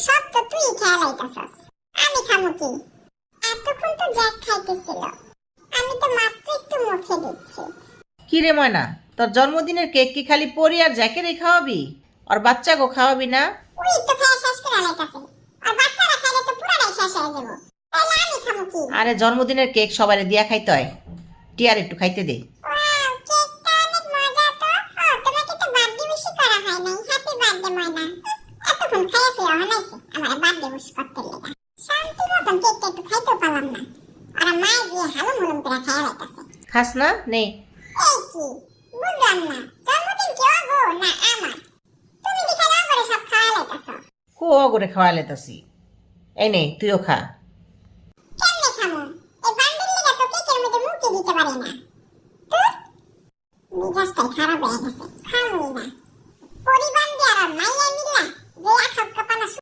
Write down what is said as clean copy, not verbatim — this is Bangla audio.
সব তো তুই খেয়ালাইতাছস, আমি খামু কি? এতক্ষণ তো জ্যাক খাইতেছিল, আমি তো মাত্র একটু মুখে দিচ্ছি। কি রে ময়না, তোর জন্মদিনের কেক কি খালি পরি আর জ্যাকেরই খাওয়াবি, আর বাচ্চাকেও খাওয়াবি না? ওই তো খাওয়া শেষ করে আলাইতাছে, আর বাচ্চারা খাইলে তো পুরাটাই শেষ হয়ে যাবো, তাহলে আমি খামু কি? আরে জন্মদিনের কেক সবারে দিয়া খাইতে হয়, টিয়ার একটু খাইতে দে। ওয়াও, কেকটা অনেক মজা তো। ও, তোমাকে তো বার্থডে উইশ করা হয় নাই। হ্যাপি বার্থডে ময়না। এতক্ষণ খাইয়া খেয়ে হনাইছে আমার বার্থডে উইশ করতে লেগা। শান্তি মতন কেকটা একটু খাইতেও পারলাম না, আর মায়ের দিয়ে হালুম হালুম করে খাইয়া লাইতাছে। খাস না? নেই। এই কি বুঝলাম না, জন্মদিন কি অগো না আমার? তুমি কি খাওয়া করে সব খাওয়া লাইতাছো? কো করে খাওয়া লেতাছি। এই নে, তুইও খা। কেমনে খামু? এই বান্ডিল লিগা তো কেকের মধ্যে মুখে দিতে পারি না। ধুর, মেজাজটাই খারাপ হয়ে গেছে, খামুই না। পরিবান দিয়ে আর মাইয়া মিল্লা যে এক কাপানা